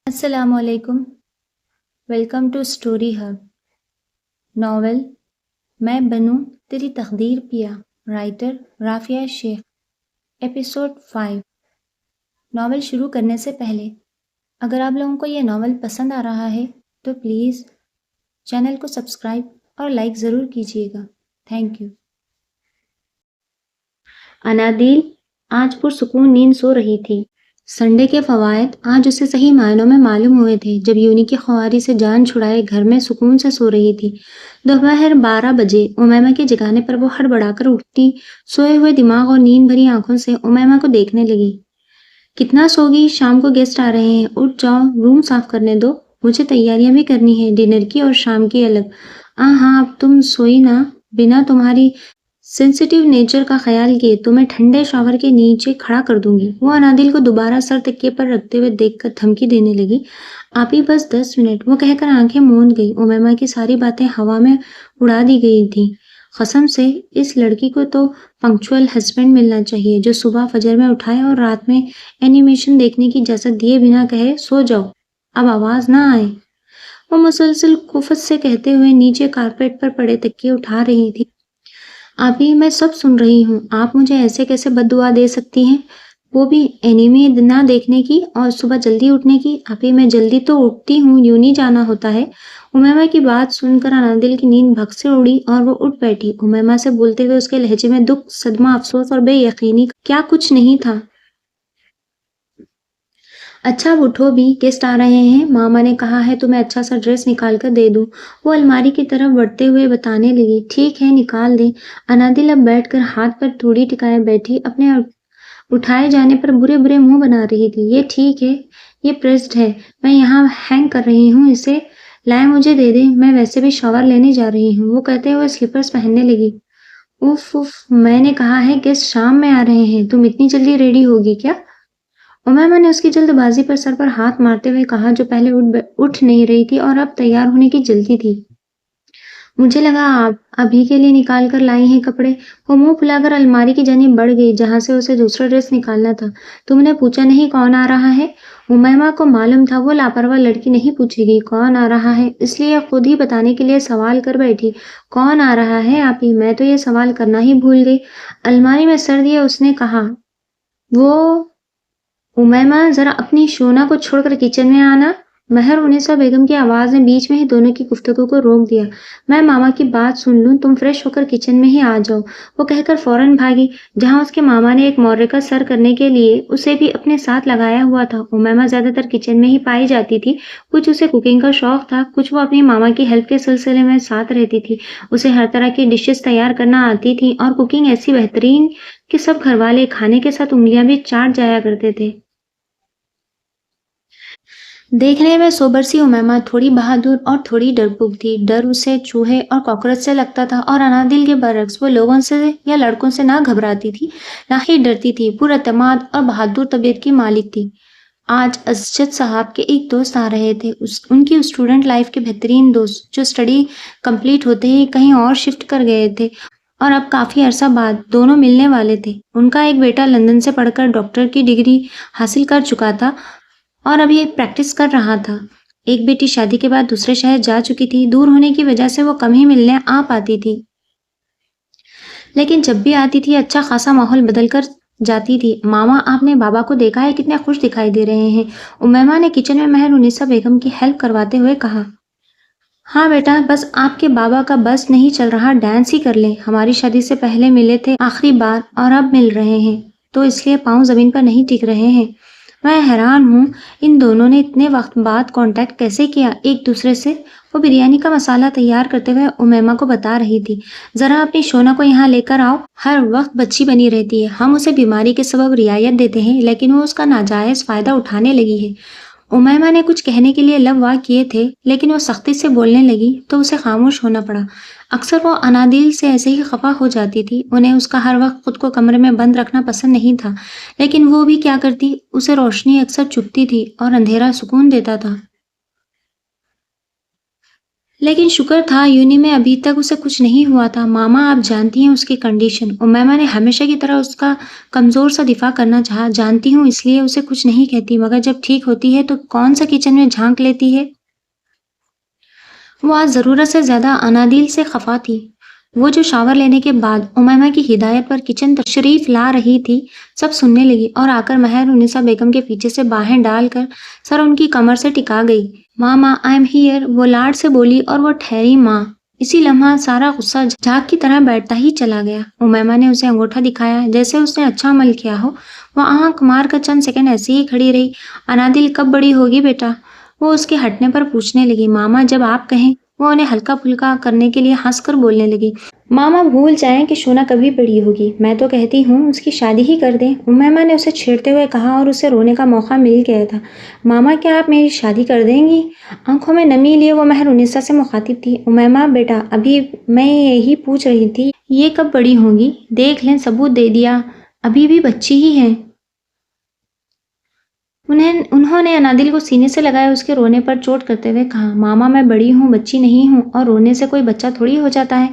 السلام علیکم، welcome to Story Hub novel میں بنوں تیری تقدیر پیا، رائٹر رافیہ شیخ، ایپیسوڈ 5۔ ناول شروع کرنے سے پہلے اگر آپ لوگوں کو یہ ناول پسند آ رہا ہے تو پلیز چینل کو سبسکرائب اور لائک ضرور کیجیے گا، تھینک یو۔ انادیل آج پرسکون نیند سو رہی تھی۔ سنڈے کے فوائد آج اسے صحیح معنوں میں معلوم ہوئے تھے جب یونی کی خواری سے جان چھڑائے گھر میں سکون سے سو رہی تھی۔ دوپہر 12 بجے امیمہ کے جگانے پر وہ ہڑبڑا کر اٹھتی، سوئے ہوئے دماغ اور نیند بھری آنکھوں سے امیمہ کو دیکھنے لگی۔ کتنا سوگی؟ شام کو گیسٹ آ رہے ہیں، اٹھ جاؤ، روم صاف کرنے دو، مجھے تیاریاں بھی کرنی ہے، ڈنر کی اور شام کی الگ۔ ہاں اب تم سوئی نا، بنا تمہاری سینسیٹیو نیچر کا خیال کیے تمہیں ٹھنڈے شاور کے نیچے کھڑا کر دوں گی۔ وہ انادیل کو دوبارہ سر تکیے پر رکھتے ہوئے دیکھ کر دھمکی دینے لگی۔ آپی بس 10 منٹ، وہ کہہ کر آنکھیں موند گئی۔ امیمہ کی ساری باتیں ہوا میں اڑا دی گئی تھیں۔ قسم سے اس لڑکی کو تو پنکچوئل ہسبینڈ ملنا چاہیے جو صبح فجر میں اٹھائے اور رات میں اینیمیشن دیکھنے کی اجازت دیے بنا کہے سو جاؤ، اب آواز نہ آئے۔ وہ مسلسل خفت سے کہتے ہوئے نیچے کارپیٹ پر پڑے تکیے اٹھا رہی تھی۔ آپی میں سب سن رہی ہوں، آپ مجھے ایسے کیسے بد دعا دے سکتی ہیں، وہ بھی اینیمی نہ دیکھنے کی اور صبح جلدی اٹھنے کی۔ آپی میں جلدی تو اٹھتی ہوں، یونی جانا ہوتا ہے۔ امیمہ کی بات سن کر انادیل کی نیند بھگ سے اڑی اور وہ اٹھ بیٹھی۔ امیمہ سے بولتے ہوئے اس کے لہجے میں دکھ، صدمہ، افسوس اور بے یقینی کیا کچھ نہیں تھا۔ اچھا اب اٹھو بھی، گیسٹ آ رہے ہیں، ماما نے کہا ہے تمہیں اچھا سا ڈریس نکال کر دے دوں۔ وہ الماری کی طرف بڑھتے ہوئے بتانے لگی، ٹھیک ہے نکال دیں۔ انادیل اب بیٹھ کر ہاتھ پر تھوڑی ٹکائے بیٹھی اپنے اٹھائے جانے پر برے برے منہ بنا رہی تھی۔ یہ ٹھیک ہے، یہ پریسڈ ہے، میں یہاں ہینگ کر رہی ہوں، اسے لائے مجھے دے دیں، میں ویسے بھی شاور لینے جا رہی ہوں۔ وہ کہتے ہوئے سلیپرز پہننے لگی۔ اف اف، میں نے کہا ہے گیسٹ شام میں آ رہے ہیں، تم اتنی جلدی ریڈی ہوگی کیا؟ امیمہ نے اس کی جلد بازی پر سر پر ہاتھ مارتے ہوئے کہا جو پہلے اٹھ نہیں رہی تھی اور اب تیار ہونے کی جلدی تھی۔ مجھے لگا آپ ابھی کے لیے نکال کر لائی ہیں کپڑے۔ وہ منہ پھلا کر الماری کی جانب بڑھ گئی جہاں سے اسے دوسرا ڈریس نکالنا تھا۔ تم نے پوچھا نہیں کون آ رہا ہے؟ امیمہ کو معلوم تھا وہ لاپرواہ لڑکی نہیں پوچھے گی کون آ رہا ہے، اس لیے خود ہی بتانے کے لیے سوال کر بیٹھی۔ کون آ رہا ہے آپی؟ میں تو یہ سوال کرنا ہی بھول گئی۔ الماری میں سر دیے اس نے کہا، وہ امیمہ ذرا اپنی شونا کو چھوڑ کر کچن میں آنا۔ مہر انیسہ بیگم کی آواز نے بیچ میں ہی دونوں کی گفتگو کو روک دیا۔ میں ماما کی بات سن لوں، تم فریش ہو کر کچن میں ہی آ جاؤ۔ وہ کہہ کر فوراً بھاگی جہاں اس کے ماما نے ایک معرکہ سر کرنے کے لیے اسے بھی اپنے ساتھ لگایا ہوا تھا۔ امیمہ زیادہ تر کچن میں ہی پائی جاتی تھی، کچھ اسے کوکنگ کا شوق تھا، کچھ وہ اپنی ماما کی ہیلپ کے سلسلے میں ساتھ رہتی تھی۔ اسے ہر طرح کی ڈشز تیار کرنا آتی تھی اور کوکنگ ایسی بہترین کہ سب گھر والے کھانے کے ساتھ انگلیاں بھی چاٹ جایا کرتے تھے۔ دیکھنے میں سوبر سی امیمہ تھوڑی بہادر اور تھوڑی ڈرپوک تھی۔ ڈر اسے چوہے اور کاکروچ سے لگتا تھا اور انادیل کے برعکس وہ لوگوں سے یا لڑکوں سے نہ گھبراتی تھی نہ ہی ڈرتی تھی، پراعتماد اور بہادر طبیعت کی مالک تھی۔ آج اسجد صاحب کے ایک دوست آ رہے تھے، ان کی اسٹوڈنٹ لائف کے بہترین دوست جو اسٹڈی کمپلیٹ ہوتے ہی کہیں اور شفٹ کر گئے تھے اور اب کافی عرصہ بعد دونوں ملنے والے تھے۔ ان کا ایک بیٹا لندن سے پڑھ کر ڈاکٹر کی ڈگری حاصل کر چکا تھا اور ابھی ایک پریکٹس کر رہا تھا۔ ایک بیٹی شادی کے بعد دوسرے شہر جا چکی تھی، دور ہونے کی وجہ سے وہ کم ہی ملنے آ پاتی تھی، لیکن جب بھی آتی تھی اچھا خاصا ماحول بدل کر جاتی تھی۔ ماما آپ نے بابا کو دیکھا ہے، کتنے خوش دکھائی دے رہے ہیں؟ امیمہ نے کچن میں مہر انیسہ بیگم کی ہیلپ کرواتے ہوئے کہا۔ ہاں بیٹا، بس آپ کے بابا کا بس نہیں چل رہا، ڈانس ہی کر لیں، ہماری شادی سے پہلے ملے تھے آخری بار اور اب مل رہے ہیں تو اس لیے پاؤں زمین پر نہیں ٹک رہے ہیں۔ میں حیران ہوں ان دونوں نے اتنے وقت بعد کانٹیکٹ کیسے کیا ایک دوسرے سے۔ وہ بریانی کا مسالہ تیار کرتے ہوئے امیمہ کو بتا رہی تھی، ذرا اپنی شونا کو یہاں لے کر آؤ، ہر وقت بچی بنی رہتی ہے، ہم اسے بیماری کے سبب رعایت دیتے ہیں لیکن وہ اس کا ناجائز فائدہ اٹھانے لگی ہے۔ امیمہ نے کچھ کہنے کے لیے لب وا کیے تھے لیکن وہ سختی سے بولنے لگی تو اسے خاموش ہونا پڑا۔ اکثر وہ انادیل سے ایسے ہی خفا ہو جاتی تھی، انہیں اس کا ہر وقت خود کو کمرے میں بند رکھنا پسند نہیں تھا، لیکن وہ بھی کیا کرتی، اسے روشنی اکثر چبھتی تھی اور اندھیرا سکون دیتا تھا۔ لیکن شکر تھا یونی میں ابھی تک اسے کچھ نہیں ہوا تھا۔ ماما آپ جانتی ہیں اس کی کنڈیشن۔ امیمہ نے ہمیشہ کی طرح اس کا کمزور سا دفاع کرنا چاہا۔ جانتی ہوں اس لیے اسے کچھ نہیں کہتی، مگر جب ٹھیک ہوتی ہے تو کون سا کچن میں جھانک لیتی ہے۔ وہ آج ضرورت سے زیادہ انادیل سے خفا تھی۔ وہ جو شاور لینے کے بعد امیمہ کی ہدایت پر کچن تشریف لا رہی تھی سب سننے لگی اور آ کر مہر النساء بیگم کے پیچھے سے باہیں ڈال کر سر ان کی کمر سے ٹکا گئی۔ ماما آئی ایم ہیئر، وہ لاڈ سے بولی اور وہ ٹھہری ماں۔ اسی لمحہ سارا غصہ جھاگ کی طرح بیٹھتا ہی چلا گیا۔ امیمہ نے اسے انگوٹھا دکھایا جیسے اس نے اچھا عمل کیا ہو۔ وہ آنکھ مار کر چند سیکنڈ ایسی ہی کھڑی رہی۔ انادل کب بڑی ہوگی بیٹا؟ وہ اس کے ہٹنے پر پوچھنے لگی۔ ماما جب آپ کہیں۔ وہ انہیں ہلکا پھلکا کرنے کے لیے ہنس کر بولنے لگی۔ ماما بھول جائیں کہ شونا کبھی بڑی ہوگی، میں تو کہتی ہوں اس کی شادی ہی کر دیں، امیمہ نے اسے چھیڑتے ہوئے کہا اور اسے رونے کا موقع مل گیا تھا۔ ماما کیا آپ میری شادی کر دیں گی؟ آنکھوں میں نمی لیے وہ مہر النساء سے مخاطب تھی۔ امیمہ بیٹا ابھی میں یہی پوچھ رہی تھی یہ کب بڑی ہوں گی؟ دیکھ لیں ثبوت دے دیا، ابھی بھی بچی ہی ہیں۔ انہوں نے انادل کو سینے سے لگائے اس کے رونے پر چوٹ کرتے ہوئے کہا، ماما میں بڑی ہوں، بچی نہیں ہوں، اور رونے سے کوئی بچہ تھوڑی ہو جاتا ہے۔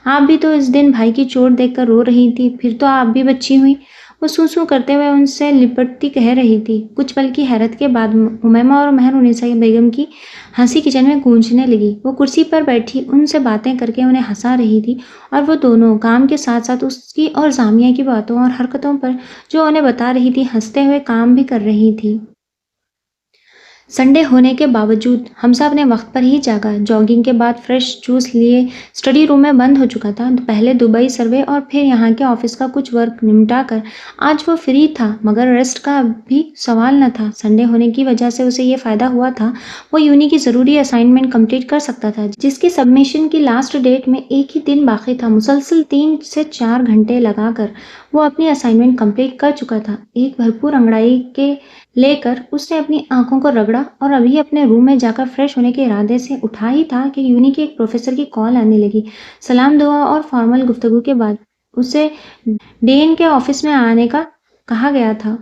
آپ بھی تو اس دن بھائی کی چوٹ دیکھ کر رو رہی تھی، پھر تو آپ بھی بچی ہوئی۔ وہ سو کرتے ہوئے ان سے لپٹتی کہہ رہی تھی۔ کچھ پل کی حیرت کے بعد امیمہ اور مہر النساء بیگم کی ہنسی کچن میں گونجنے لگی۔ وہ کرسی پر بیٹھی ان سے باتیں کر کے انہیں ہنسا رہی تھی اور وہ دونوں کام کے ساتھ ساتھ اس کی اور زامیہ کی باتوں اور حرکتوں پر جو انہیں بتا رہی تھی ہنستے ہوئے کام بھی کر رہی تھی۔ سنڈے ہونے کے باوجود حمزہ اپنے وقت پر ہی جاگا۔ جاگنگ کے بعد فریش جوس لیے اسٹڈی روم میں بند ہو چکا تھا۔ پہلے دبئی سروے اور پھر یہاں کے آفس کا کچھ ورک نمٹا کر آج وہ فری تھا، مگر ریسٹ کا بھی سوال نہ تھا۔ سنڈے ہونے کی وجہ سے اسے یہ فائدہ ہوا تھا وہ یونی کی ضروری اسائنمنٹ کمپلیٹ کر سکتا تھا جس کی سبمیشن کی لاسٹ ڈیٹ میں ایک ہی دن باقی تھا۔ مسلسل 3 سے 4 گھنٹے لگا کر وہ اپنی اسائنمنٹ کمپلیٹ کر چکا تھا۔ ایک بھرپور انگڑائی کے لے کر اس نے اپنی آنکھوں کو رگڑا اور ابھی اپنے روم میں جا کر فریش ہونے کے ارادے سے اٹھا ہی تھا کہ یونی کے ایک پروفیسر کی کال آنے لگی۔ سلام دعا اور فارمل گفتگو کے بعد اسے ڈین کے آفس میں آنے کا کہا گیا تھا۔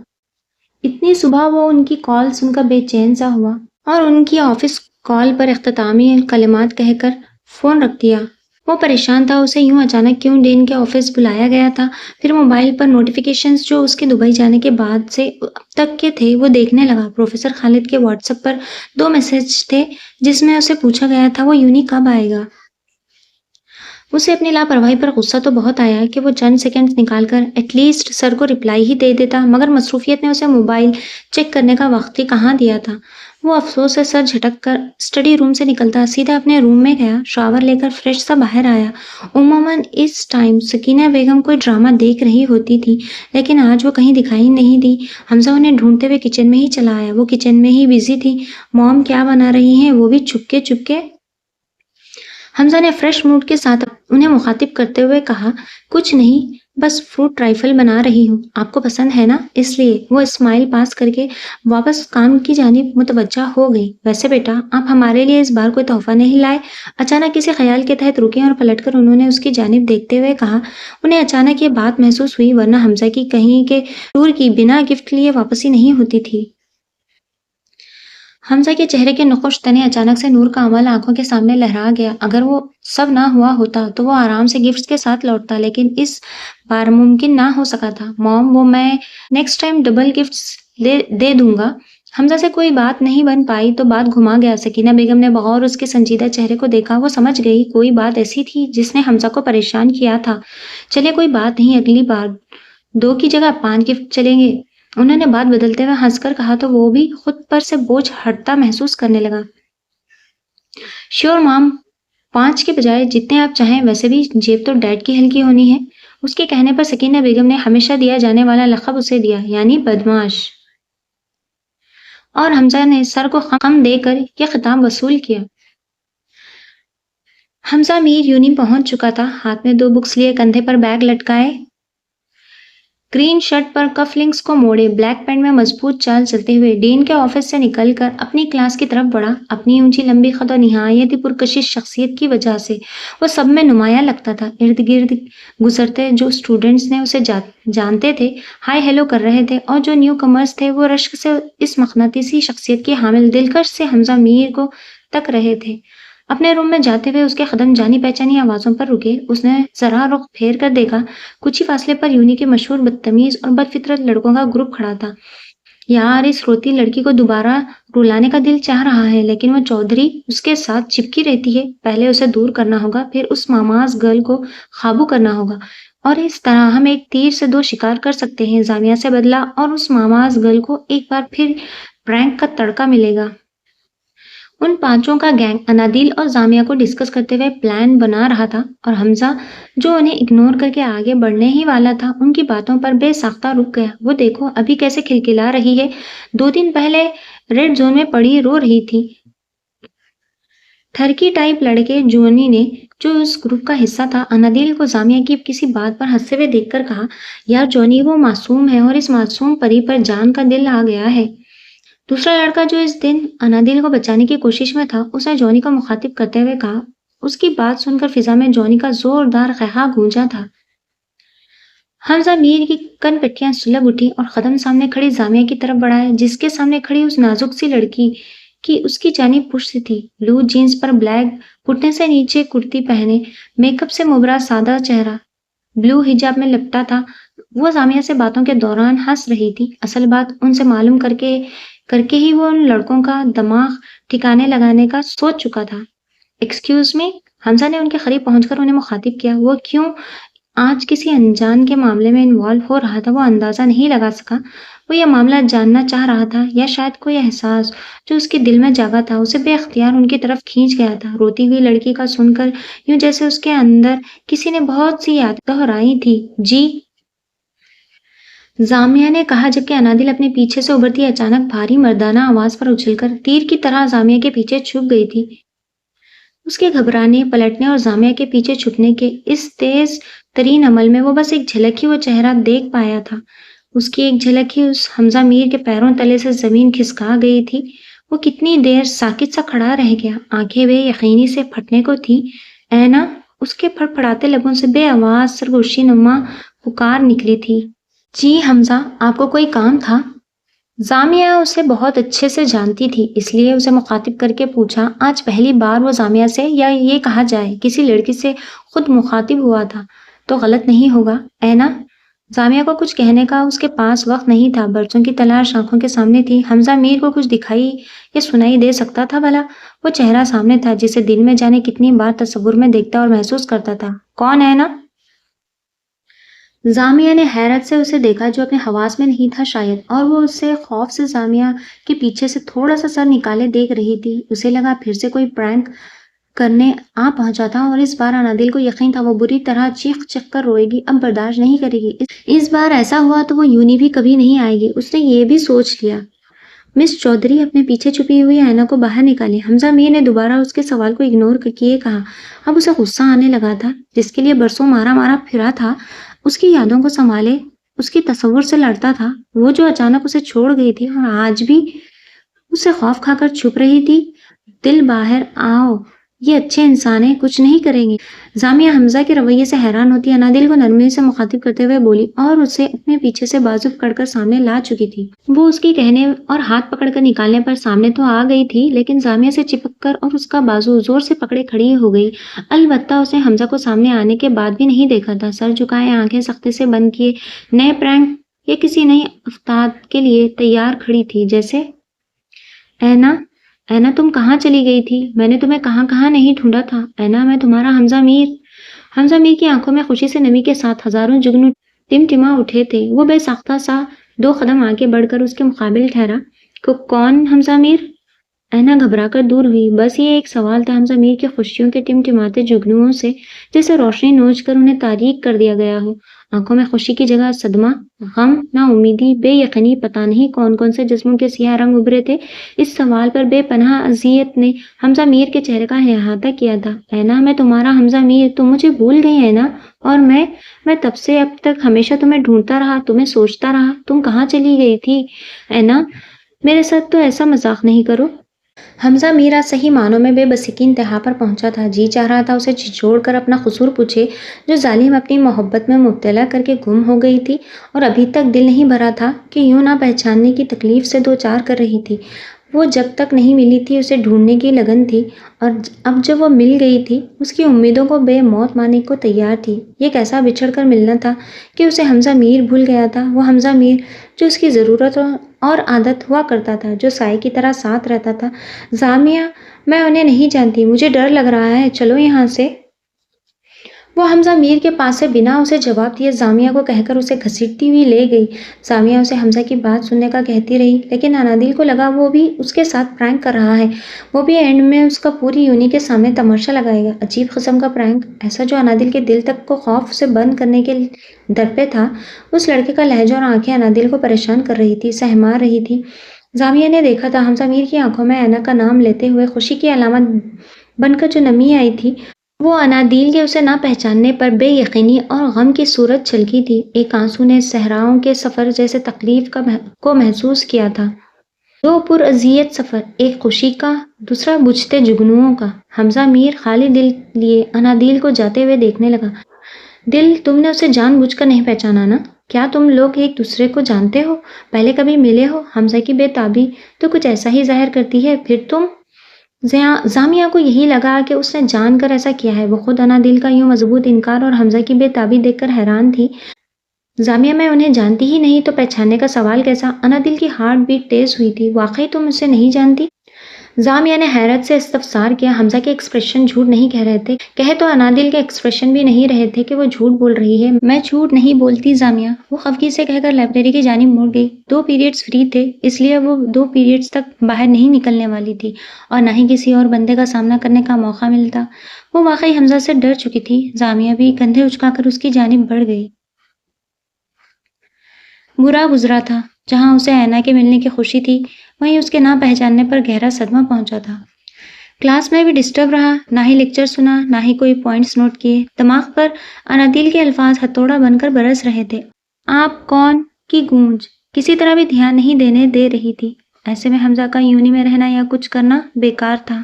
اتنی صبح وہ ان کی کال سن کر بے چین سا ہوا اور ان کی آفس کال پر اختتامی کلمات کہہ کر فون رکھ دیا۔ وہ پریشان تھا اسے یوں اچانک کیوں ڈین کے آفس بلایا گیا تھا۔ پھر موبائل پر نوٹیفیکیشنز جو اس کے دبئی جانے کے بعد سے اب تک کے تھے وہ دیکھنے لگا۔ پروفیسر خالد کے واٹس ایپ پر 2 میسج تھے جس میں اسے پوچھا گیا تھا وہ یونی کب آئے گا۔ اسے اپنی لاپرواہی پر غصہ تو بہت آیا کہ وہ چند سیکنڈز نکال کر ایٹ لیسٹ سر کو رپلائی ہی دے دیتا، مگر مصروفیت نے اسے موبائل چیک کرنے کا وقت ہی کہاں دیا تھا۔ وہ افسوس سے سر جھٹک کر اسٹڈی روم سے نکلتا سیدھا اپنے روم میں گیا، شاور لے کر فریش سا باہر آیا۔ عموماً اس ٹائم سکینہ بیگم کوئی ڈرامہ دیکھ رہی ہوتی تھی لیکن آج وہ کہیں دکھائی نہیں دی۔ حمزہ انہیں ڈھونڈتے ہوئے کچن میں ہی چلا آیا۔ وہ کچن میں ہی بزی تھی۔ موم کیا بنا رہی ہیں؟ وہ بھی چپکے چپکے۔ حمزہ نے فریش موڈ کے ساتھ انہیں مخاطب کرتے ہوئے کہا، کچھ نہیں، بس فروٹ ٹرائفل بنا رہی ہوں، آپ کو پسند ہے نا؟ اس لیے وہ اسمائل پاس کر کے واپس کام کی جانب متوجہ ہو گئی۔ ویسے بیٹا آپ ہمارے لیے اس بار کوئی تحفہ نہیں لائے؟ اچانک کسی خیال کے تحت رکے اور پلٹ کر انہوں نے اس کی جانب دیکھتے ہوئے کہا۔ انہیں اچانک یہ بات محسوس ہوئی ورنہ حمزہ کی کہیں کہ ٹور کی بنا گفٹ لیے واپسی نہیں ہوتی تھی۔ حمزہ کے چہرے کے نقش تنے اچانک سے نور کا عمل آنکھوں کے سامنے لہرا گیا۔ اگر وہ سب نہ ہوا ہوتا تو وہ آرام سے گفٹس کے ساتھ لوٹتا، لیکن اس بار ممکن نہ ہو سکا تھا۔ موم وہ میں نیکسٹ ٹائم ڈبل گفٹس دے دوں گا۔ حمزہ سے کوئی بات نہیں بن پائی تو بات گھما گیا۔ سکینہ بیگم نے بغور اس کے سنجیدہ چہرے کو دیکھا۔ وہ سمجھ گئی کوئی بات ایسی تھی جس نے حمزہ کو پریشان کیا تھا۔ چلے کوئی بات نہیں، اگلی بار 2 کی جگہ 5 گفٹ چلیں گے۔ انہوں نے بات بدلتے ہوئے ہنس کر کہا تو وہ بھی خود پر سے بوجھ ہٹتا محسوس کرنے لگا۔ شیور مام، 5 کے بجائے جتنے آپ چاہیں، ویسے بھی جیب تو ڈیڈ کی ہلکی ہونی ہے۔ اس کے کہنے پر سکینہ بیگم نے ہمیشہ دیا جانے والا لقب اسے دیا، یعنی بدمعاش، اور حمزہ نے سر کو خم دے کر یہ خطاب وصول کیا۔ حمزہ میر یونی پہنچ چکا تھا، ہاتھ میں 2 بکس لیے، کندھے پر بیگ لٹکائے، گرین شرٹ پر کف لنکس کو موڑے، بلیک پینٹ میں مضبوط چال چلتے ہوئے ڈین کے آفس سے نکل کر اپنی کلاس کی طرف بڑھا۔ اپنی اونچی لمبی قد اور نہایت ہی پرکشش شخصیت کی وجہ سے وہ سب میں نمایاں لگتا تھا۔ ارد گرد گزرتے جو اسٹوڈنٹس نے اسے جانتے تھے ہائی ہیلو کر رہے تھے، اور جو نیو کمرز تھے وہ رشک سے اس مقناطیسی شخصیت کی حامل دلکش سے حمزہ میر کو تک رہے تھے۔ اپنے روم میں جاتے ہوئے اس کے قدم جانی پہچانی آوازوں پر رکے۔ اس نے ذرا رخ پھیر کر دیکھا۔ کچھ ہی فاصلے پر یونی کے مشہور بدتمیز اور بد فطرت لڑکوں کا گروپ کھڑا تھا۔ یار، اس روتی لڑکی کو دوبارہ رلانے کا دل چاہ رہا ہے، لیکن وہ چودھری اس کے ساتھ چپکی رہتی ہے۔ پہلے اسے دور کرنا ہوگا، پھر اس ماماز گرل کو قابو کرنا ہوگا، اور اس طرح ہم ایک تیر سے دو شکار کر سکتے ہیں، زامیہ سے بدلہ اور اس ماماز گرل کو ایک بار پھر پرینک کا تڑکا ملے گا۔ ان پانچوں کا گینگ انادیل اور زامیہ کو ڈسکس کرتے ہوئے پلان بنا رہا تھا، اور حمزہ جو انہیں اگنور کر کے آگے بڑھنے ہی والا تھا، ان کی باتوں پر بے ساختہ رک گیا۔ وہ دیکھو ابھی کیسے کھلکھلا رہی ہے، 2 دن پہلے ریڈ زون میں پڑی رو رہی تھی۔ ٹھرکی ٹائپ لڑکے جونی نے، جو اس گروپ کا حصہ تھا، انادیل کو زامیہ کی کسی بات پر ہنستے ہوئے دیکھ کر کہا، یار جونی، وہ معصوم ہے اور اس معصوم پری پر جان کا دل آ گیا ہے۔ دوسرا لڑکا جو اس دن انادیل کو بچانے کی کوشش میں تھا، اس نے جونی کو مخاطب کرتے ہوئے کہا۔ اس کی بات سن کر فضا میں جونی کا زوردار قہقہ گونجا تھا۔ حمزہ میر کی کن پٹیاں سلگ اٹھی اور قدم سامنے کھڑی زامیہ کی طرف بڑھائے، جس کے سامنے کھڑی اس نازک سی لڑکی کی اس کی جانب پشت تھی۔ بلو جینس پر بلیک گھٹنے سے نیچے کرتی پہنے، میک اپ سے مبرا سادہ چہرہ بلو حجاب میں لپٹا تھا۔ وہ زامیہ سے باتوں کے دوران ہنس رہی تھی۔ اصل بات ان سے معلوم کر کے ہی وہ ان لڑکوں کا دماغ ٹھکانے لگانے کا سوچ چکا تھا۔ ایکسکیوز می، حمزہ نے ان کے قریب پہنچ کر انہیں مخاطب کیا۔ وہ کیوں آج کسی انجان کے معاملے میں انوالو ہو رہا تھا، وہ اندازہ نہیں لگا سکا۔ وہ یہ معاملہ جاننا چاہ رہا تھا، یا شاید کوئی احساس جو اس کے دل میں جاگا تھا اسے بے اختیار ان کی طرف کھینچ گیا تھا۔ روتی ہوئی لڑکی کا سن کر یوں جیسے اس کے اندر کسی نے بہت سی یادیں دہرائی تھی۔ جی، زامیہ نے کہا، جبکہ انادیل اپنے پیچھے سے ابھرتی اچانک بھاری مردانہ آواز پر اچھل کر تیر کی طرح زامیہ کے پیچھے چھپ گئی تھی۔ اس کے گھبرانے، پلٹنے اور زامیہ کے پیچھے چھپنے کے اس تیز ترین عمل میں وہ بس ایک جھلک ہی وہ چہرہ دیکھ پایا تھا۔ اس کی ایک جھلک ہی اس حمزہ میر کے پیروں تلے سے زمین کھسکا گئی تھی۔ وہ کتنی دیر ساکت سا کھڑا رہ گیا، آنکھیں بے یقینی سے پھٹنے کو تھی۔ اینا، اس کے پھڑپھڑاتے لبوں سے بے آواز سرگوشی نما پکار نکلی تھی۔ جی حمزہ، آپ کو کوئی کام تھا؟ زامیہ اسے بہت اچھے سے جانتی تھی، اس لیے اسے مخاطب کر کے پوچھا۔ آج پہلی بار وہ زامیہ سے، یا یہ کہا جائے کسی لڑکی سے خود مخاطب ہوا تھا، تو غلط نہیں ہوگا اینا؟ زامیہ کو کچھ کہنے کا اس کے پاس وقت نہیں تھا، برسوں کی تلاش آنکھوں کے سامنے تھی۔ حمزہ میر کو کچھ دکھائی یا سنائی دے سکتا تھا بھلا؟ وہ چہرہ سامنے تھا جسے دل میں جانے کتنی بار تصور میں دیکھتا اور محسوس کرتا تھا۔ کون اینا؟ زامیہ نے حیرت سے اسے دیکھا، جو اپنے حواس میں نہیں تھا شاید، اور وہ اسے خوف سے زامیہ کے پیچھے سے تھوڑا سا سر نکالے دیکھ رہی تھی۔ اسے لگا پھر سے کوئی پرینک کرنے آ پہنچا تھا، اور اس بار انادیل کو یقین تھا وہ بری طرح چیخ چیخ کر روئے گی، اب برداشت نہیں کرے گی۔ اس بار ایسا ہوا تو وہ یونی بھی کبھی نہیں آئے گی، اس نے یہ بھی سوچ لیا۔ مس چودھری، اپنے پیچھے چھپی ہوئی اینا کو باہر نکالی۔ حمزہ میر نے دوبارہ اس کے سوال کو اگنور کر کے کہا۔ اب اسے غصہ آنے لگا تھا، جس کے لیے برسوں مارا مارا پھرا تھا۔ اس کی یادوں کو سنبھالے اس کی تصور سے لڑتا تھا، وہ جو اچانک اسے چھوڑ گئی تھی اور آج بھی اسے خوف کھا کر چھپ رہی تھی۔ دل باہر آؤ، یہ اچھے انسان ہیں، کچھ نہیں کریں گے۔ زامیہ حمزہ کے رویے سے حیران ہوتی انادیل کو نرمی سے مخاطب کرتے ہوئے بولی، اور اسے اپنے پیچھے سے بازو پکڑ کر سامنے لا چکی تھی۔ وہ اس کی کہنے اور ہاتھ پکڑ کر نکالنے پر سامنے تو آ گئی تھی، لیکن زامیہ سے چپک کر اور اس کا بازو زور سے پکڑے کھڑی ہو گئی۔ البتہ اس نے حمزہ کو سامنے آنے کے بعد بھی نہیں دیکھا تھا۔ سر جھکائے، آنکھیں سختی سے بند کیے، نئے پرینک یا کسی نئی افتاد کے لیے تیار کھڑی تھی، جیسے اینا اینا تم کہاں چلی گئی تھی؟ میں نے تمہیں کہاں کہاں نہیں ڈھونڈا تھا اینا، میں تمہارا حمزہ میر۔ حمزہ میر کی آنکھوں میں خوشی سے نمی کے ساتھ ہزاروں جگنو ٹمٹما اٹھے تھے۔ وہ بے ساختہ سا 2 قدم آگے بڑھ کر اس کے مقابل ٹھہرا۔ کون حمزہ میر؟ اینا گھبرا کر دور ہوئی۔ بس یہ ایک سوال تھا حمزہ میر کی خوشیوں کے ٹمٹماتے جگنوؤں سے، جیسے روشنی نوچ کر انہیں تاریک کر دیا گیا ہو۔ آنکھوں میں خوشی کی جگہ صدمہ، غم، نا امیدی، بے یقینی، پتہ نہیں کون کون سے جسموں کے سیاہ رنگ ابھرے تھے۔ اس سوال پر بے پناہ اذیت نے حمزہ میر کے چہرے کا احاطہ کیا تھا۔ اینا، میں تمہارا حمزہ میر، تم مجھے بھول گئی اینا، اور میں تب سے اب تک ہمیشہ تمہیں ڈھونڈتا رہا، تمہیں سوچتا رہا، تم کہاں چلی گئی تھی اینا؟ میرے ساتھ تو ایسا مذاق نہیں کرو۔ حمزہ میر آج صحیح معنوں میں بے بسی کی انتہا پر پہنچا تھا۔ جی چاہ رہا تھا اسے جھنجھوڑ کر اپنا قصور پوچھے، جو ظالم اپنی محبت میں مبتلا کر کے گم ہو گئی تھی اور ابھی تک دل نہیں بھرا تھا کہ یوں نہ پہچاننے کی تکلیف سے دو چار کر رہی تھی۔ وہ جب تک نہیں ملی تھی اسے ڈھونڈنے کی لگن تھی، اور اب جب وہ مل گئی تھی اس کی امیدوں کو بے موت ماننے کو تیار تھی۔ یہ کیسا بچھڑ کر ملنا تھا کہ اسے حمزہ میر بھول گیا تھا، وہ حمزہ میر جو اس کی ضرورت اور عادت ہوا کرتا تھا، جو سائے کی طرح ساتھ رہتا تھا۔ زامیہ، میں انہیں نہیں جانتی، مجھے ڈر لگ رہا ہے، چلو یہاں سے۔ وہ حمزہ میر کے پاس سے بنا اسے جواب دیے زامیہ کو کہہ کر اسے گھسیٹتی ہوئی لے گئی۔ زامیہ اسے حمزہ کی بات سننے کا کہتی رہی، لیکن انادیل کو لگا وہ بھی اس کے ساتھ پرینک کر رہا ہے، وہ بھی اینڈ میں اس کا پوری یونی کے سامنے تماشا لگائے گا۔ عجیب قسم کا پرینک، ایسا جو انادیل کے دل تک کو خوف سے بند کرنے کے در پہ تھا۔ اس لڑکے کا لہجہ اور آنکھیں انادیل کو پریشان کر رہی تھی، سہما رہی تھی۔ زامیہ نے دیکھا تھا حمزہ میر کی آنکھوں میں اینا کا نام لیتے ہوئے خوشی کی علامت بن کر جو نمی آئی تھی، وہ انادیل کے اسے نہ پہچاننے پر بے یقینی اور غم کی صورت چھلکی تھی۔ ایک آنسو نے صحراؤں کے سفر جیسے تکلیف کو محسوس کیا تھا۔ دو پراذیت سفر، ایک خوشی کا، دوسرا بجھتے جگنوؤں کا۔ حمزہ میر خالی دل لیے انادیل کو جاتے ہوئے دیکھنے لگا۔ دل، تم نے اسے جان بوجھ کر نہیں پہچانا نا؟ کیا تم لوگ ایک دوسرے کو جانتے ہو؟ پہلے کبھی ملے ہو؟ حمزہ کی بے تابی تو کچھ ایسا ہی ظاہر کرتی ہے، پھر تم؟ زامیہ کو یہی لگا کہ اس نے جان کر ایسا کیا ہے۔ وہ خود انادیل کا یوں مضبوط انکار اور حمزہ کی بے تابی دیکھ کر حیران تھی۔ زامیہ، میں انہیں جانتی ہی نہیں تو پہچاننے کا سوال کیسا؟ انادیل کی ہارٹ بیٹ تیز ہوئی تھی۔ واقعی تم اسے نہیں جانتی؟ زامیہ نے حیرت سے استفسار کیا۔ حمزہ کے ایکسپریشن جھوٹ نہیں کہہ رہے تھے، کہے تو انادیل کے ایکسپریشن بھی نہیں رہے تھے کہ وہ جھوٹ بول رہی ہے۔ میں جھوٹ نہیں بولتی زامیہ، وہ خفگی سے کہہ کر لائبریری کی جانب مڑ گئی۔ 2 پیریڈز فری تھے، اس لیے وہ 2 پیریڈز تک باہر نہیں نکلنے والی تھی اور نہ ہی کسی اور بندے کا سامنا کرنے کا موقع ملتا۔ وہ واقعی حمزہ سے ڈر چکی تھی۔ زامیہ بھی کندھے اچکا کر اس کی جانب بڑھ گئی۔ برا گزرا تھا، جہاں اسے اینا کے ملنے کی خوشی تھی، وہیں اس کے نہ پہچاننے پر گہرا صدمہ پہنچا تھا۔ کلاس میں بھی ڈسٹرب رہا، نہ ہی لیکچر سنا، نہ ہی کوئی پوائنٹس نوٹ کیے۔ دماغ پر انادیل کے الفاظ ہتھوڑا بن کر برس رہے تھے۔ آپ کون کی گونج کسی طرح بھی دھیان نہیں دینے دے رہی تھی۔ ایسے میں حمزہ کا یونی میں رہنا یا کچھ کرنا بیکار تھا۔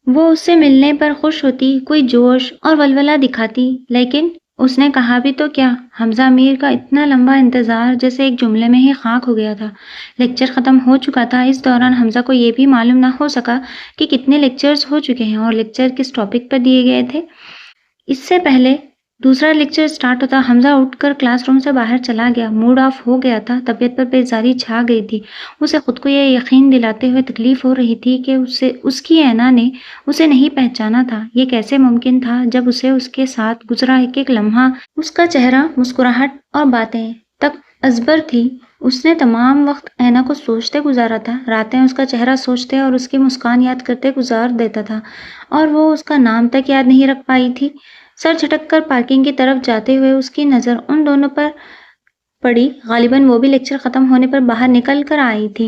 وہ اس سے ملنے پر خوش ہوتی، کوئی جوش اور ولولہ دکھاتی، لیکن اس نے کہا بھی تو کیا؟ حمزہ میر کا اتنا لمبا انتظار جیسے ایک جملے میں ہی خاک ہو گیا تھا۔ لیکچر ختم ہو چکا تھا۔ اس دوران حمزہ کو یہ بھی معلوم نہ ہو سکا کہ کتنے لیکچرز ہو چکے ہیں اور لیکچر کس ٹاپک پر دیے گئے تھے۔ اس سے پہلے دوسرا لیکچر سٹارٹ ہوتا حمزہ اٹھ کر کلاس روم سے باہر چلا گیا۔ موڈ آف ہو گیا تھا، طبیعت پر بیزاری چھا گئی تھی۔ اسے خود کو یہ یقین دلاتے ہوئے تکلیف ہو رہی تھی کہ اس کی اینا نے اسے نہیں پہچانا تھا۔ یہ کیسے ممکن تھا جب اسے اس کے ساتھ گزرا ایک ایک لمحہ، اس کا چہرہ، مسکراہٹ اور باتیں تک ازبر تھی۔ اس نے تمام وقت اینا کو سوچتے گزارا تھا، راتیں اس کا چہرہ سوچتے اور اس کی مسکان یاد کرتے گزار دیتا تھا، اور وہ اس کا نام تک یاد نہیں رکھ پائی تھی۔ سر جھٹک کر پارکنگ کی طرف جاتے ہوئے اس کی نظر ان دونوں پر پڑی، غالباً وہ بھی لیکچر ختم ہونے پر باہر نکل کر آئی تھی۔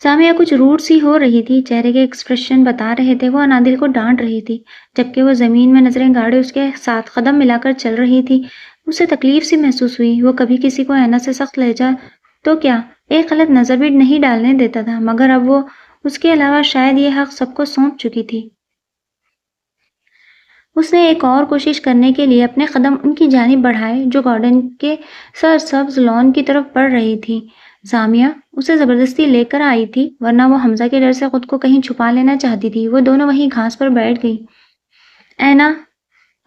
زامیہ کچھ روڈ سی ہو رہی تھی، چہرے کے ایکسپریشن بتا رہے تھے وہ انادیل کو ڈانٹ رہی تھی، جبکہ وہ زمین میں نظریں گاڑے اس کے ساتھ قدم ملا کر چل رہی تھی۔ اسے تکلیف سی محسوس ہوئی۔ وہ کبھی کسی کو اینا سے سخت لہجہ تو کیا ایک غلط نظر بھی نہیں ڈالنے دیتا تھا، مگر اب وہ اس کے علاوہ شاید یہ حق سب کو سونپ چکی تھی۔ اس نے ایک اور کوشش کرنے کے لیے اپنے قدم ان کی جانب بڑھائے جو گارڈن کے سرسبز لان کی طرف بڑھ رہی تھی۔ زامیہ اسے زبردستی لے کر آئی تھی، ورنہ وہ حمزہ کے ڈر سے خود کو کہیں چھپا لینا چاہتی تھی۔ وہ دونوں وہیں گھاس پر بیٹھ گئی۔ اینا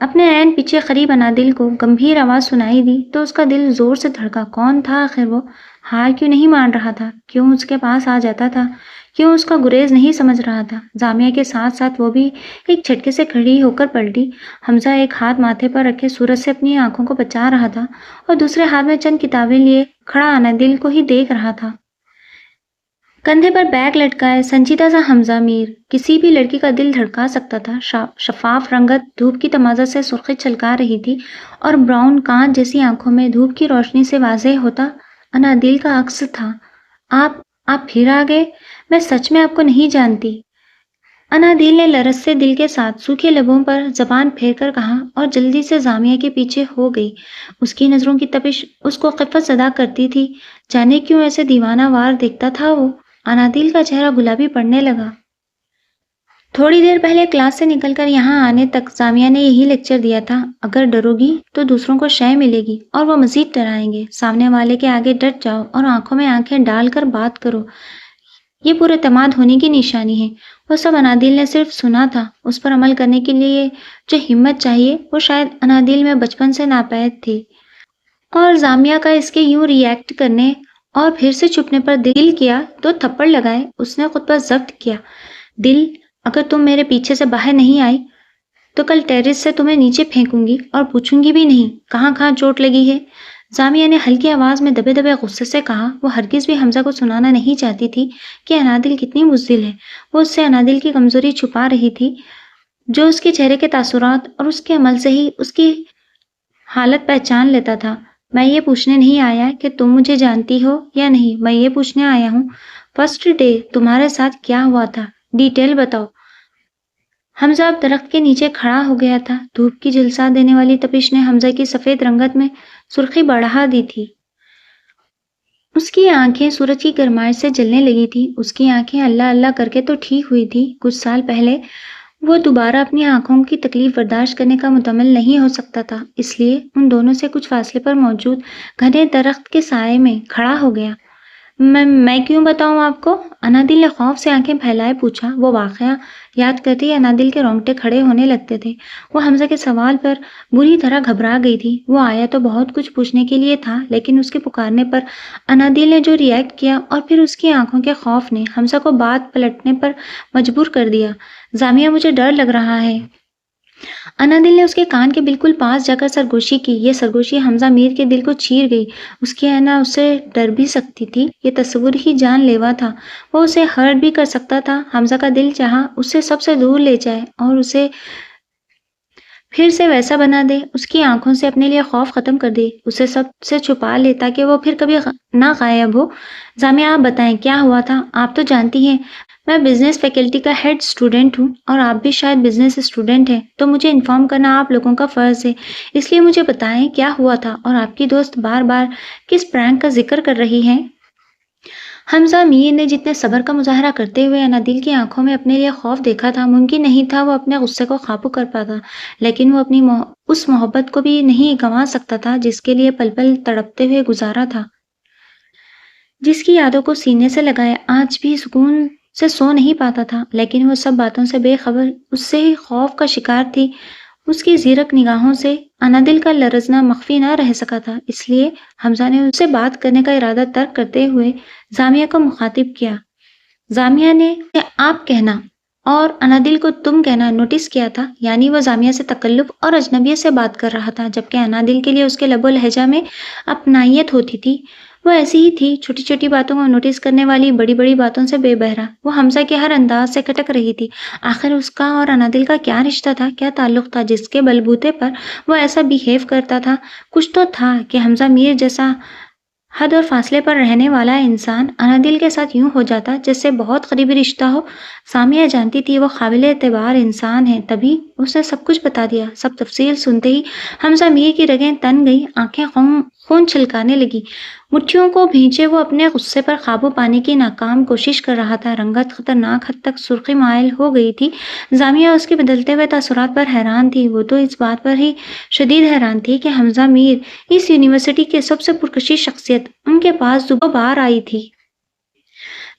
اپنے عین پیچھے قریب انادیل کو گمبھیر آواز سنائی دی تو اس کا دل زور سے دھڑکا۔ کون تھا آخر وہ؟ ہار کیوں نہیں مان رہا تھا؟ کیوں اس کے پاس آ جاتا تھا؟ کیوں اس کا گریز نہیں سمجھ رہا تھا؟ زامیہ کے ساتھ ساتھ وہ بھی ایک جھٹکے سے کھڑی ہو کر پلٹی۔ حمزہ ایک ہاتھ ماتھے پر رکھے سورج سے اپنی آنکھوں کو بچا رہا تھا اور دوسرے ہاتھ میں چند کتابیں لیے کھڑا انادیل کو ہی دیکھ رہا تھا۔ کندھے پر بیگ لٹکائے سنجیدہ سا حمزہ میر کسی بھی لڑکی کا دل دھڑکا سکتا تھا۔ شفاف رنگت دھوپ کی تمازت سے سرخی چھلکا رہی تھی اور براؤن کانچ جیسی آنکھوں میں دھوپ کی روشنی سے واضح ہوتا انادیل کا عکس تھا۔ آپ پھر آ گئے؟ میں سچ میں آپ کو نہیں جانتی۔ انادیل نے لرز سے دل کے ساتھ سوکھے لبوں پر زبان پھیر کر کہا اور جلدی سے زامیہ کے پیچھے ہو گئی۔ اس کی نظروں کی تپش اس کو خفت زدہ کرتی تھی۔ جانے کیوں ایسے دیوانہ وار دیکھتا تھا وہ؟ انادیل کا چہرہ گلابی پڑنے لگا۔ تھوڑی دیر پہلے کلاس سے نکل کر یہاں آنے تک زامیہ نے یہی لیکچر دیا تھا، اگر ڈرو گی تو دوسروں کو شے ملے گی اور وہ مزید ڈرائیں گے، سامنے والے کے آگے ڈٹ جاؤ اور آنکھوں میں آنکھیں ڈال کر بات کرو، یہ پورے اعتماد ہونے کی نشانی ہے۔ وہ سب انادل نے صرف سنا تھا، اس پر عمل کرنے کے لیے جو ہمت چاہیے وہ شاید انادل میں بچپن سے ناپید تھی، اور زامیہ کا اس کے یوں ری ایکٹ کرنے اور پھر سے چھپنے پر دل کیا تو تھپڑ لگائے اس نے خود پر ضبط کیا۔ دل، اگر تم میرے پیچھے سے باہر نہیں آئی تو کل ٹیرس سے تمہیں نیچے پھینکوں گی اور پوچھوں گی بھی نہیں کہاں کہاں چوٹ لگی ہے۔ زامیہ نے ہلکی آواز میں دبے دبے غصے سے کہا۔ وہ ہرگز بھی حمزہ کو سنانا نہیں چاہتی تھی کہ انادل کتنی بزدل ہے۔ وہ اس سے انادل کی کمزوری چھپا رہی تھی جو اس کے چہرے کے تاثرات اور اس کے عمل سے ہی اس کی حالت پہچان لیتا تھا۔ میں یہ پوچھنے نہیں آیا کہ تم مجھے جانتی ہو یا نہیں، میں یہ پوچھنے آیا ہوں فرسٹ ڈے تمہارے ساتھ کیا ہوا تھا، ڈیٹیل بتاؤ۔ حمزہ اب درخت کے نیچے کھڑا ہو گیا تھا۔ دھوپ کی جھلسا دینے والی تپش نے حمزہ کی سفید رنگت میں سرخی بڑھا دی تھی۔ اس کی آنکھیں سورج کی گرمائش سے جلنے لگی تھی۔ اس کی آنکھیں اللہ اللہ کر کے تو ٹھیک ہوئی تھی، کچھ سال پہلے وہ دوبارہ اپنی آنکھوں کی تکلیف برداشت کرنے کا متحمل نہیں ہو سکتا تھا، اس لیے ان دونوں سے کچھ فاصلے پر موجود گھنے درخت کے سائے میں کھڑا ہو گیا۔ میں کیوں بتاؤں آپ کو؟ انادل نے خوف سے آنکھیں پھیلائے پوچھا۔ وہ واقعہ یاد کرتے ہی انادل کے رونگٹے کھڑے ہونے لگتے تھے۔ وہ حمزہ کے سوال پر بری طرح گھبرا گئی تھی۔ وہ آیا تو بہت کچھ پوچھنے کے لیے تھا، لیکن اس کے پکارنے پر انادل نے جو ری ایکٹ کیا اور پھر اس کی آنکھوں کے خوف نے حمزہ کو بات پلٹنے پر مجبور کر دیا۔ زامیہ، مجھے ڈر لگ رہا ہے۔ انادل نے اس کے کان کے بالکل پاس جا کر سرگوشی کی۔ یہ سرگوشی حمزہ میر کے دل کو چیر گئی۔ اس کی انا اسے ڈر بھی سکتی تھی، یہ تصور ہی جان لیوا تھا۔ وہ اسے ہرٹ بھی کر سکتا تھا۔ حمزہ کا دل چاہا اسے سب سے دور لے جائے اور اسے پھر سے ویسا بنا دے، اس کی آنکھوں سے اپنے لیے خوف ختم کر دے، اسے سب سے چھپا لے تاکہ وہ پھر کبھی نہ غائب ہو۔ زامیہ، آپ بتائیں کیا ہوا تھا؟ آپ تو جانتی ہیں میں بزنس فیکلٹی کا ہیڈ اسٹوڈنٹ ہوں اور آپ بھی شاید بزنس اسٹوڈنٹ ہیں، تو مجھے انفارم کرنا آپ لوگوں کا فرض ہے، اس لیے مجھے بتائیں کیا ہوا تھا اور آپ کی دوست بار بار کس پرینک کا ذکر کر رہی ہیں؟ حمزہ میر نے جتنے صبر کا مظاہرہ کرتے ہوئے انادل کی آنکھوں میں اپنے لیے خوف دیکھا تھا، ممکن نہیں تھا وہ اپنے غصے کو قابو کر پاتا، لیکن وہ اپنی اس محبت کو بھی نہیں گنوا سکتا تھا جس کے لیے پل پل تڑپتے ہوئے گزارا تھا، جس کی یادوں کو سینے سے لگائے آج بھی سکون سے سو نہیں پاتا تھا، لیکن وہ سب باتوں سے بے خبر اس سے ہی خوف کا شکار تھی۔ اس کی زیرک نگاہوں سے انادل کا لرزنا مخفی نہ رہ سکا تھا، اس لیے حمزہ نے اس سے بات کرنے کا ارادہ ترک کرتے ہوئے زامیہ کو مخاطب کیا۔ زامیہ نے آپ کہنا اور انادل کو تم کہنا نوٹس کیا تھا، یعنی وہ زامیہ سے تکلف اور اجنبیت سے بات کر رہا تھا، جبکہ انادل کے لیے اس کے لب و لہجہ میں اپنائیت ہوتی تھی۔ وہ ایسی ہی تھی، چھوٹی چھوٹی باتوں کو نوٹس کرنے والی، بڑی بڑی باتوں سے بے بہرا۔ وہ حمزہ کے ہر انداز سے کھٹک رہی تھی۔ آخر اس کا اور انادل کا کیا رشتہ تھا، کیا تعلق تھا جس کے بلبوتے پر وہ ایسا بیہیو کرتا تھا؟ کچھ تو تھا کہ حمزہ میر جیسا حد اور فاصلے پر رہنے والا انسان انادل کے ساتھ یوں ہو جاتا جیسے بہت قریبی رشتہ ہو۔ سامیہ جانتی تھی وہ قابل اعتبار انسان ہے، تبھی اس نے سب کچھ بتا دیا۔ سب تفصیل سنتے ہی حمزہ میر کی رگیں تن گئی، آنکھیں خون چھلکانے لگی، مٹھیوں کو بھینچے وہ اپنے غصے پر قابو پانے کی ناکام کوشش کر رہا تھا۔ رنگت خطرناک حد تک سرخی مائل ہو گئی تھی۔ زامیہ اس کے بدلتے ہوئے تاثرات پر حیران تھی۔ وہ تو اس بات پر ہی شدید حیران تھی کہ حمزہ میر، اس یونیورسٹی کے سب سے پرکشش شخصیت، ان کے پاس دوبار آئی تھی۔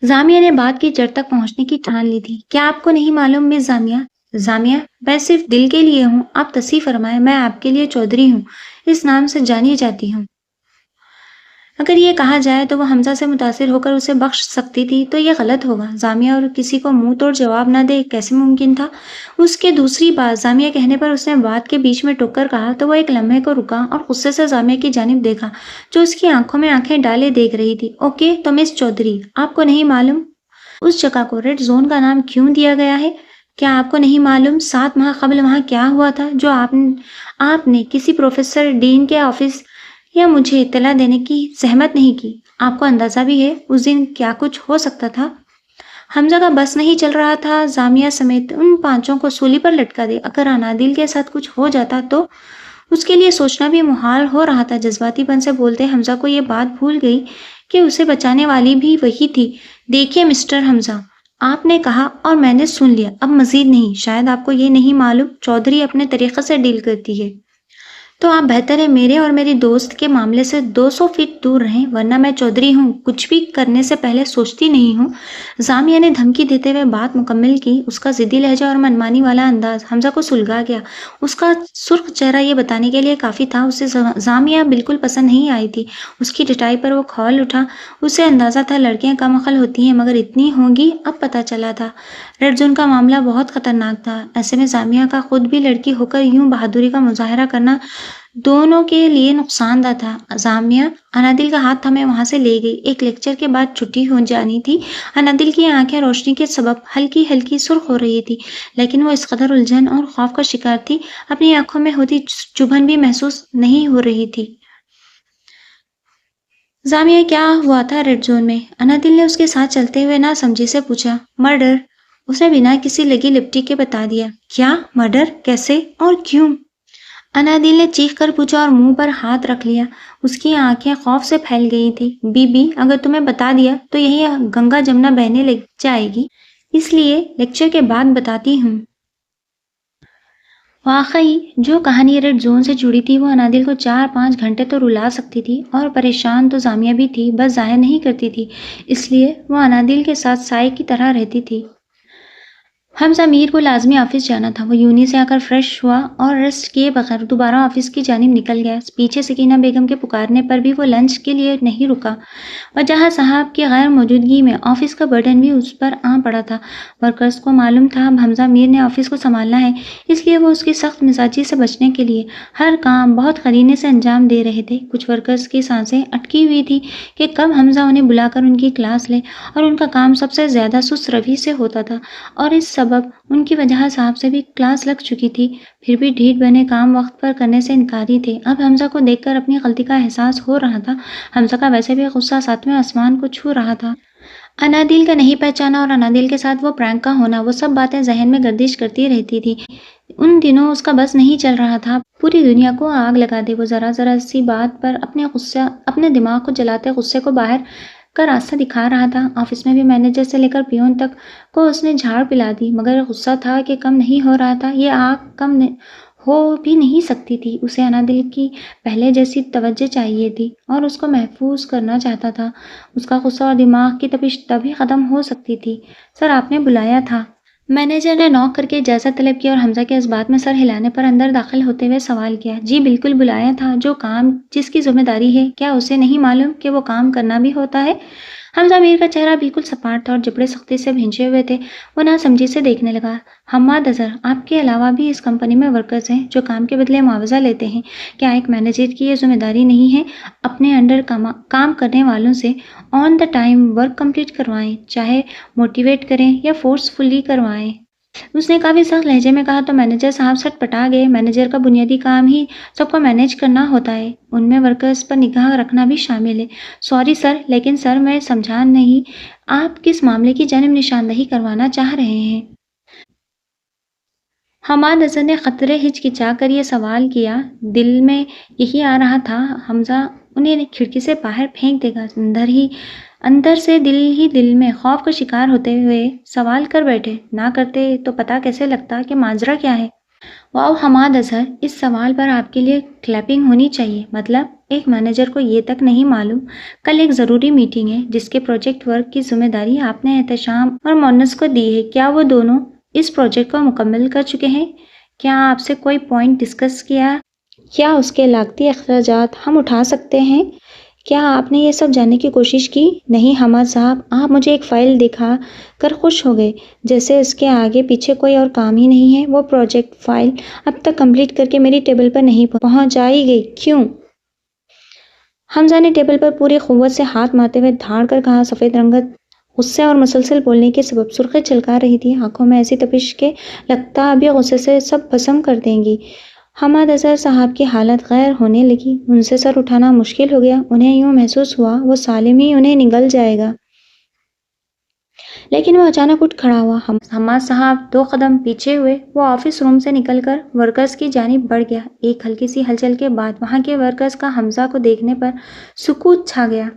زامیہ نے بات کی جڑ تک پہنچنے کی ٹھان لی تھی۔ کیا آپ کو نہیں معلوم مس زامیہ؟ زامیہ، میں صرف دل کے لیے ہوں، آپ تصحیح فرمائیں، میں آپ کے لیے چودھری ہوں، اس نام سے جانی جاتی ہوں۔ اگر یہ کہا جائے تو وہ حمزہ سے متاثر ہو کر اسے بخش سکتی تھی تو یہ غلط ہوگا۔ زامیہ اور کسی کو منہ توڑ جواب نہ دے کیسے ممکن تھا؟ اس کے دوسری بات زامیہ کہنے پر اس نے بات کے بیچ میں ٹوک کر کہا تو وہ ایک لمحے کو رکا اور غصے سے زامیہ کی جانب دیکھا جو اس کی آنکھوں میں آنکھیں ڈالے دیکھ رہی تھی۔ اوکے تو مس چودھری، آپ کو نہیں معلوم اس جگہ کو ریڈ زون کا نام کیوں دیا گیا ہے؟ کیا آپ کو نہیں معلوم 7 ماہ قبل وہاں کیا ہوا تھا جو آپ نے کسی پروفیسر ڈین کے آفس یا مجھے اطلاع دینے کی زحمت نہیں کی؟ آپ کو اندازہ بھی ہے اس دن کیا کچھ ہو سکتا تھا؟ حمزہ کا بس نہیں چل رہا تھا زامیہ سمیت ان 5 کو سولی پر لٹکا دے۔ اگر انادل کے ساتھ کچھ ہو جاتا تو اس کے لیے سوچنا بھی محال ہو رہا تھا۔ جذباتی پن سے بولتے حمزہ کو یہ بات بھول گئی کہ اسے بچانے والی بھی وہی تھی۔ دیکھیے مسٹر حمزہ، آپ نے کہا اور میں نے سن لیا، اب مزید نہیں۔ شاید آپ کو یہ نہیں معلوم، چودھری اپنے طریقے سے ڈیل کرتی ہے، تو آپ بہتر ہے میرے اور میری دوست کے معاملے سے 200 فٹ دور رہیں، ورنہ میں چودھری ہوں، کچھ بھی کرنے سے پہلے سوچتی نہیں ہوں۔ زامیہ نے دھمکی دیتے ہوئے بات مکمل کی۔ اس کا ضدی لہجہ اور منمانی والا انداز حمزہ کو سلگا گیا۔ اس کا سرخ چہرہ یہ بتانے کے لیے کافی تھا، اسے زامیہ بالکل پسند نہیں آئی تھی۔ اس کی ڈٹائی پر وہ کھول اٹھا۔ اسے اندازہ تھا لڑکیاں کم عقل ہوتی ہیں، مگر اتنی ہوں گی اب پتہ چلا تھا۔ ریڈ زون کا معاملہ بہت خطرناک تھا، ایسے میں زامیہ کا خود بھی لڑکی ہو کر یوں بہادری کا مظاہرہ کرنا دونوں کے لیے نقصان دہ تھا۔ زامیہ انادل کا ہاتھ تھامے وہاں سے لے گئی۔ ایک لیکچر کے بعد چھٹی ہو جانی تھی۔ انادل کی آنکھیں روشنی کے سبب ہلکی ہلکی سرخ ہو رہی تھی، لیکن وہ اس قدر الجھن اور خوف کا شکار تھی، اپنی آنکھوں میں ہوتی چبھن بھی محسوس نہیں ہو رہی تھی۔ زامیہ کیا ہوا تھا ریڈ زون میں؟ انادل نے اس کے ساتھ چلتے ہوئے ناسمجھی سے پوچھا۔ مرڈر، اس نے بنا کسی لگی لپٹی کے بتا دیا۔ کیا مرڈر؟ کیسے اور کیوں؟ انادل نے چیخ کر پوچھا اور منہ پر ہاتھ رکھ لیا۔ اس کی آنکھیں خوف سے پھیل گئی تھی۔ بی بی، اگر تمہیں بتا دیا تو یہی گنگا جمنا بہنے لگ جائے گی، اس لیے لیکچر کے بعد بتاتی ہوں۔ واقعی جو کہانی ریڈ زون سے جڑی تھی وہ انادل کو 4-5 گھنٹے تو رلا سکتی تھی، اور پریشان تو زامیہ بھی تھی، بس ظاہر نہیں کرتی تھی، اس لیے وہ انادل کے ساتھ سائے کی طرح رہتی تھی۔ حمزہ میر کو لازمی آفس جانا تھا۔ وہ یونی سے آ کر فریش ہوا اور ریسٹ کیے بغیر دوبارہ آفس کی جانب نکل گیا۔ پیچھے سکینہ بیگم کے پکارنے پر بھی وہ لنچ کے لیے نہیں رکا۔ وجہ صاحب کی غیر موجودگی میں آفس کا برڈن بھی اس پر آ پڑا تھا۔ ورکرز کو معلوم تھا اب حمزہ میر نے آفس کو سنبھالنا ہے، اس لیے وہ اس کی سخت مزاجی سے بچنے کے لیے ہر کام بہت قرینے سے انجام دے رہے تھے۔ کچھ ورکرز کی سانسیں اٹکی ہوئی تھی کہ کب حمزہ انہیں بلا کر ان کی کلاس لے، اور ان کا کام سب سے زیادہ سست روی سے ہوتا تھا، اور اس سبب ان کی وجہ صاحب سے بھی کلاس لگ چکی تھی، پھر بھی ڈھیٹ بنے کام وقت پر کرنے سے انکاری تھے۔ اب حمزہ کو دیکھ کر اپنی غلطی کا احساس ہو رہا تھا۔ حمزہ کا ویسے بھی غصہ 7ویں آسمان کو چھو رہا تھا۔ انادل کا نہیں پہچانا اور انادل کے ساتھ وہ پرینک کا ہونا، وہ سب باتیں ذہن میں گردش کرتی رہتی تھی۔ ان دنوں اس کا بس نہیں چل رہا تھا پوری دنیا کو آگ لگا دے۔ وہ ذرا ذرا سی بات پر اپنے دماغ کو جلاتے غصے کو باہر کا راستہ دکھا رہا تھا۔ آفس میں بھی مینیجر سے لے کر پیون تک کو اس نے جھاڑ پلا دی، مگر غصہ تھا کہ کم نہیں ہو رہا تھا۔ یہ آگ کم ہو بھی نہیں سکتی تھی۔ اسے انادل کی پہلے جیسی توجہ چاہیے تھی، اور اس کو محفوظ کرنا چاہتا تھا۔ اس کا غصہ اور دماغ کی تپش تبھی ختم ہو سکتی تھی۔ سر، آپ نے بلایا تھا؟ مینیجر نے نوک کر کے اجازت طلب کی اور حمزہ کے اس بات میں سر ہلانے پر اندر داخل ہوتے ہوئے سوال کیا۔ جی بالکل بلایا تھا، جو کام جس کی ذمہ داری ہے، کیا اسے نہیں معلوم کہ وہ کام کرنا بھی ہوتا ہے؟ حمزہ میر کا چہرہ بالکل سپاٹ تھا اور جبڑے سختی سے بھینچے ہوئے تھے۔ وہ ناسمجھی سے دیکھنے لگا۔ حماد اظہر، آپ کے علاوہ بھی اس کمپنی میں ورکرز ہیں جو کام کے بدلے معاوضہ لیتے ہیں، کیا ایک مینیجر کی یہ ذمہ داری نہیں ہے اپنے انڈر کام کرنے والوں سے آن دا ٹائم ورک کمپلیٹ کروائیں، چاہے موٹیویٹ کریں یا فورسفلی کروائیں؟ اس نے کافی سخت لہجے میں کہا تو مینیجر صاحب سٹ پٹا گئے۔ مینیجر کا بنیادی کام ہی سب کو مینیج کرنا ہوتا ہے، ان میں ورکرز پر نگاہ رکھنا بھی شامل ہے۔ سوری سر، لیکن سر میں سمجھا نہیں آپ کس معاملے کی جانب نشاندہی کروانا چاہ رہے ہیں؟ حماد اظہر نے خطرے ہچکچا کر یہ سوال کیا۔ دل میں یہی آ رہا تھا حمزہ انہیں کھڑکی سے باہر پھینک دے گا۔ اندر سے دل میں خوف کا شکار ہوتے ہوئے سوال کر بیٹھے، نہ کرتے تو پتہ کیسے لگتا کہ ماجرا کیا ہے؟ واؤ حماد اظہر، اس سوال پر آپ کے لیے کلیپنگ ہونی چاہیے۔ مطلب ایک مینیجر کو یہ تک نہیں معلوم کل ایک ضروری میٹنگ ہے جس کے پروجیکٹ ورک کی ذمہ داری آپ نے احتشام اور مونس کو دی ہے، کیا وہ دونوں اس پروجیکٹ کو مکمل کر چکے ہیں؟ کیا آپ سے کوئی پوائنٹ ڈسکس کیا؟ کیا اس کے لاگتی اخراجات ہم اٹھا سکتے ہیں؟ کیا آپ نے یہ سب جاننے کی کوشش کی؟ نہیں حماد صاحب، آپ مجھے ایک فائل دکھا کر خوش ہو گئے، جیسے اس کے آگے پیچھے کوئی اور کام ہی نہیں ہے۔ وہ پروجیکٹ فائل اب تک کمپلیٹ کر کے میری ٹیبل پر نہیں پہنچائی گئی، کیوں؟ حمزہ نے ٹیبل پر پوری قوت سے ہاتھ مارتے ہوئے دھاڑ کر کہا۔ سفید رنگت غصے اور مسلسل بولنے کے سبب سرخی چھلکا رہی تھی، آنکھوں میں ایسی تپش کہ لگتا ابھی غصے سے سب بھسم کر دیں گی۔ حماد اظہر صاحب کی حالت غیر ہونے لگی، ان سے سر اٹھانا مشکل ہو گیا۔ انہیں یوں محسوس ہوا وہ سالم ہی انہیں نگل جائے گا، لیکن وہ اچانک اٹھ کھڑا ہوا۔ حماد صاحب 2 قدم پیچھے ہوئے۔ وہ آفس روم سے نکل کر ورکرز کی جانب بڑھ گیا۔ ایک ہلکی سی ہلچل کے بعد وہاں کے ورکرز کا حمزہ کو دیکھنے پر سکوت چھا گیا۔